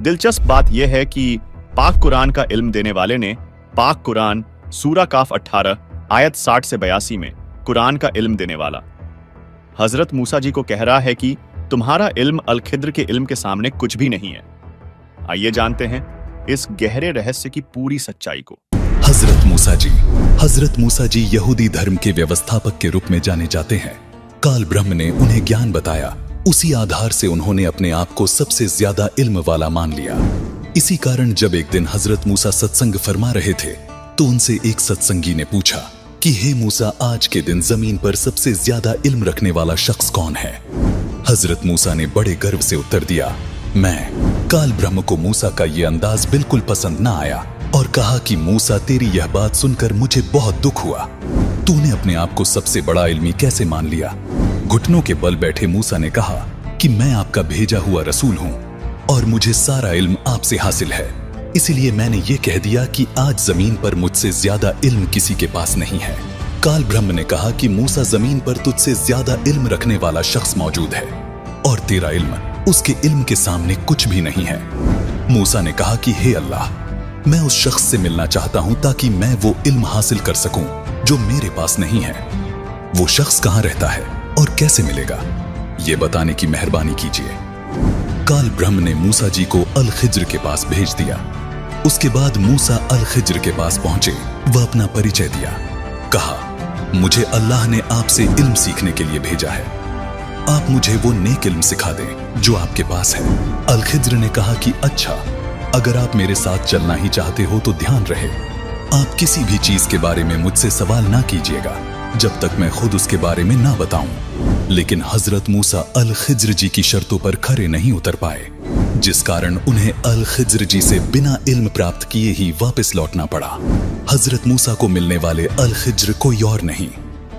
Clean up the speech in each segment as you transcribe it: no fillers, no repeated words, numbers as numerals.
दिलचस्प बात यह है कि पाक कुरान का इल्म देने वाले ने पाक कुरान सूरा काफ 18 आयत 60 से 82 में कुरान का इल्म देने वाला हजरत मूसा जी को कह रहा है कि तुम्हारा इल्म अल खिद्र के इल्म के सामने कुछ भी नहीं है। आइए जानते हैं इस गहरे रहस्य की पूरी सच्चाई को। हजरत मूसा जी यहूदी धर्म के व्यवस्थापक के रूप में जाने जाते हैं। काल ब्रह्म ने उन्हें ज्ञान बताया, उसी आधार से उन्होंने अपने आप को सबसे ज्यादा इल्म वाला मान लिया। इसी कारण जब एक दिन हजरत मूसा सत्संग फरमा रहे थे तो उनसे एक सत्संगी ने पूछा कि हे मूसा, आज के दिन जमीन पर सबसे ज्यादा इल्म रखने वाला शख्स कौन है? हजरत मूसा ने बड़े गर्व से उत्तर दिया, मैं। काल ब्रह्म को मूसा का ये अंदाज बिल्कुल पसंद ना आया और कहा कि मूसा, तेरी यह बात सुनकर मुझे बहुत दुख हुआ। तूने अपने आप को सबसे बड़ा इल्मी कैसे मान लिया? घुटनों के बल बैठे मूसा ने कहा कि मैं आपका भेजा हुआ रसूल हूँ और मुझे सारा इल्म आपसे हासिल है, इसलिए मैंने ये कह दिया कि आज जमीन पर मुझसे ज्यादा इल्म किसी के पास नहीं है। काल ब्रह्म ने कहा कि मूसा, जमीन पर तुझसे ज्यादा इल्म रखने वाला शख्स मौजूद है और तेरा इल्म उसके इल्म के सामने कुछ भी नहीं है। मूसा ने कहा कि हे अल्लाह, मैं उस शख्स से मिलना चाहता हूं ताकि मैं वो इल्म हासिल कर सकूं जो मेरे पास नहीं है। वो शख्स कहां रहता है और कैसे मिलेगा, ये बताने की मेहरबानी कीजिए। काल ब्रह्म ने मूसा जी को अल खिज्र के पास भेज दिया। उसके बाद मूसा अल खिज्र के पास पहुंचे। वह अपना परिचय दिया। कहा, मुझे अल्लाह ने आपसे इल्म सीखने के लिए भेजा है। आप मुझे वो नेक इल्म सिखा दें जो आपके पास है। अल खिज्र ने कहा कि अच्छा, अगर आप मेरे साथ चलना ही चाहते हो तो ध्यान रहे, आप किसी भी चीज के बारे में मुझसे सवाल ना कीजिएगा जब तक मैं खुद उसके बारे में ना बताऊं। लेकिन हजरत मूसा अल खिज्र जी की शर्तों पर खरे नहीं उतर पाए, जिस कारण उन्हें अल खिज्र जी से बिना इल्म प्राप्त किए ही वापस लौटना पड़ा। हजरत मूसा को मिलने वाले अल खिज्र कोई और नहीं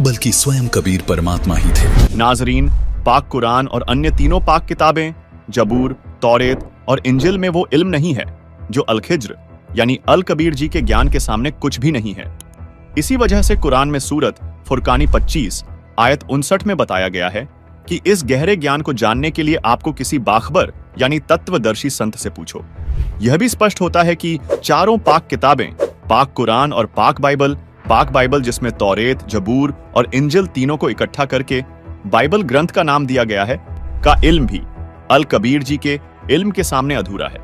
बल्कि स्वयं कबीर परमात्मा ही थे। नाजरीन, पाक कुरान और अन्य तीनों पाक किताबें जबूर, तौरेत और इंजिल में वो इल्म नहीं है जो अल खिज्र यानी अल कबीर जी के ज्ञान के सामने कुछ भी नहीं है। इसी वजह से कुरान में सूरत फुरकानी 25 आयत 59 में बताया गया है कि इस गहरे ज्ञान को जानने के लिए आपको किसी बाखबर यानी तत्वदर्शी संत से पूछो। यह भी स्पष्ट होता है कि चारों पाक किताबें, पाक कुरान और पाक बाइबल जिसमें तौरेत, जबूर और इंजिल तीनों को इकट्ठा करके बाइबल ग्रंथ का नाम दिया गया है, का इल्म भी अल कबीर जी के इल्म के सामने अधूरा है।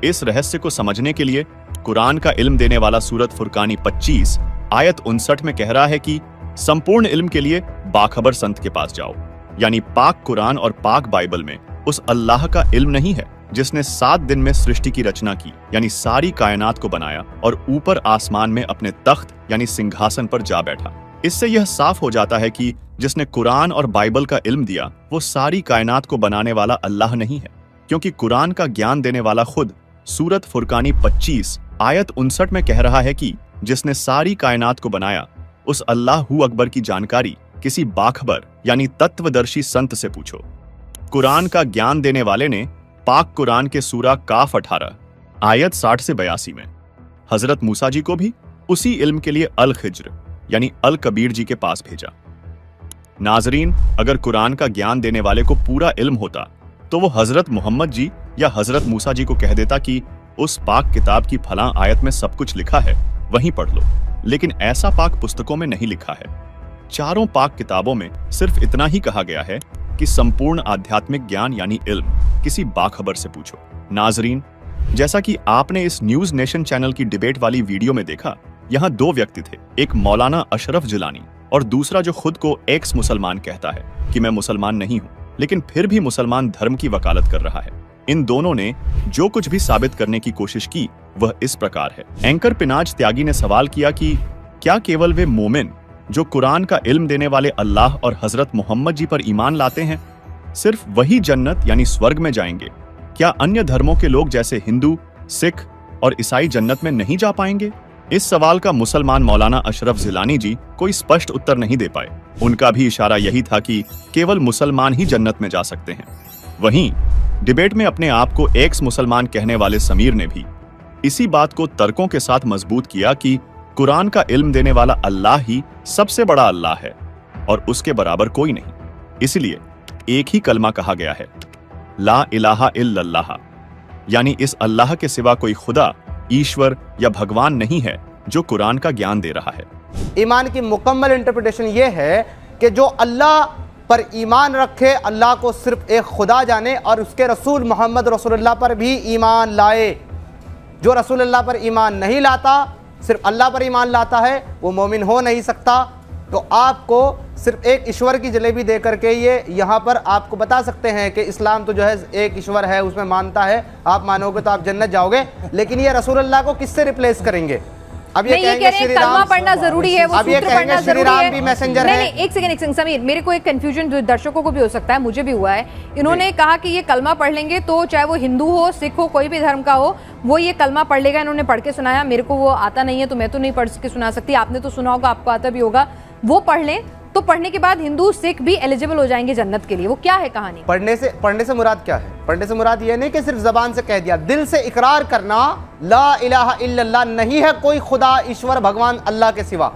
इस रहस्य को समझने के लिए कुरान का इल्म देने वाला सूरत फुरकानी 25 आयत 59 में कह रहा है कि संपूर्ण इल्म के लिए बाखबर संत के पास जाओ। यानी पाक कुरान और पाक बाइबल में उस अल्लाह का इल्म नहीं है जिसने 7 दिन में सृष्टि की रचना की, यानी सारी कायनात को बनाया और ऊपर आसमान में अपने तख्त यानी सिंहासन पर जा बैठा। इससे यह साफ हो जाता है कि जिसने कुरान और बाइबल का इल्म दिया वो सारी कायनात को बनाने वाला अल्लाह नहीं है, क्योंकि कुरान का ज्ञान देने वाला खुद सूरत फुरकानी 25 आयत 59 में कह रहा है कि जिसने सारी कायनात को बनाया उस अल्लाहू अकबर की जानकारी किसी बाखबर यानी तत्वदर्शी संत से पूछो। कुरान का ज्ञान देने वाले ने पाक कुरान के सूरा काफ 18 आयत 60 से 82 में हजरत मूसा जी को भी उसी इल्म के लिए अल खिज्र यानी अल कबीर जी के पास भेजा। नाजरीन, अगर कुरान का ज्ञान देने वाले को पूरा इल्म होता तो वो हजरत मोहम्मद जी या हजरत मूसा जी को कह देता कि उस पाक किताब की फलां आयत में सब कुछ लिखा है, वहीं पढ़ लो। लेकिन ऐसा पाक पुस्तकों में नहीं लिखा है। चारों पाक किताबों में सिर्फ इतना ही कहा गया है कि संपूर्ण आध्यात्मिक ज्ञान यानी इल्म किसी बाखबर से पूछो। नाजरीन, जैसा कि आपने इस न्यूज नेशन चैनल की डिबेट वाली वीडियो में देखा, यहाँ 2 व्यक्ति थे, एक मौलाना अशरफ जिलानी और दूसरा जो खुद को एक्स मुसलमान कहता है कि मैं मुसलमान नहीं हूँ लेकिन फिर भी मुसलमान धर्म की वकालत कर रहा है। इन दोनों ने जो कुछ भी साबित करने की कोशिश की वह इस प्रकार है। एंकर पिनाज त्यागी ने सवाल किया कि क्या केवल वे मोमिन जो कुरान का इल्म देने वाले अल्लाह और हजरत मोहम्मद जी पर ईमान लाते हैं सिर्फ वही जन्नत यानी स्वर्ग में जाएंगे? क्या अन्य धर्मों के लोग जैसे हिंदू, सिख और ईसाई जन्नत में नहीं जा पाएंगे? इस सवाल का मुसलमान मौलाना अशरफ जिलानी जी कोई स्पष्ट उत्तर नहीं दे पाए। उनका भी इशारा यही था कि केवल मुसलमान ही जन्नत में जा सकते हैं। वहीं डिबेट में अपने आप को एक्स मुसलमान कहने वाले समीर ने भी इसी बात को तर्कों के साथ मजबूत किया कि कुरान का इल्म देने वाला अल्लाह ही सबसे बड़ा अल्लाह है और उसके बराबर कोई नहीं। इसलिए एक ही कलमा कहा गया है, ला इलाहा इल्लल्लाह। यानी इस अल्लाह के सिवा कोई खुदा, ईश्वर या भगवान नहीं है जो कुरान का ज्ञान दे रहा है। ईमान की मुकम्मल इंटरप्रिटेशन ये है कि जो अल्लाह पर ईमान रखे, अल्लाह को सिर्फ एक खुदा जाने और उसके रसूल मोहम्मद रसूलुल्लाह पर भी ईमान लाए। जो रसूलुल्लाह पर ईमान नहीं लाता, सिर्फ अल्लाह पर ईमान लाता है, वो मोमिन हो नहीं सकता। तो आपको सिर्फ एक ईश्वर की जलेबी दे करके ये यहाँ पर आपको बता सकते हैं कि इस्लाम तो जो है एक ईश्वर है, उसमें मानता है, आप मानोगे तो आप जन्नत जाओगे, लेकिन ये रसूलुल्लाह को किससे रिप्लेस करेंगे? अब ये कहेंगे श्री राम, कलमा पढ़ना जरूरी है, वो सूत्र पढ़ना जरूरी है। भी मैसेंजर है। नहीं, एक सेकंड समीर, मेरे को एक कंफ्यूजन जो दर्शकों को भी हो सकता है, मुझे भी हुआ है। इन्होंने कहा कि ये कलमा पढ़ लेंगे तो चाहे वो हिंदू हो, सिख हो, कोई भी धर्म का हो, वो ये कलमा पढ़ लेगा। इन्होंने पढ़ के सुनाया, मेरे को वो आता नहीं है तो मैं तो नहीं पढ़ के सुना सकती, आपने तो सुना होगा, आपको आता भी होगा। वो पढ़ लें तो पढ़ने के बाद हिंदू सिख भी एलिजिबल हो जाएंगे जन्नत के लिए। वो क्या है कहानी? पढ़ने से मुराद क्या है? पढ़ने से मुराद ये नहीं कि सिर्फ जबान से कह दिया, दिल से इकरार करना ला इलाहा इल्लल्लाह, नहीं है कोई खुदा, ईश्वर, भगवान अल्लाह के सिवा।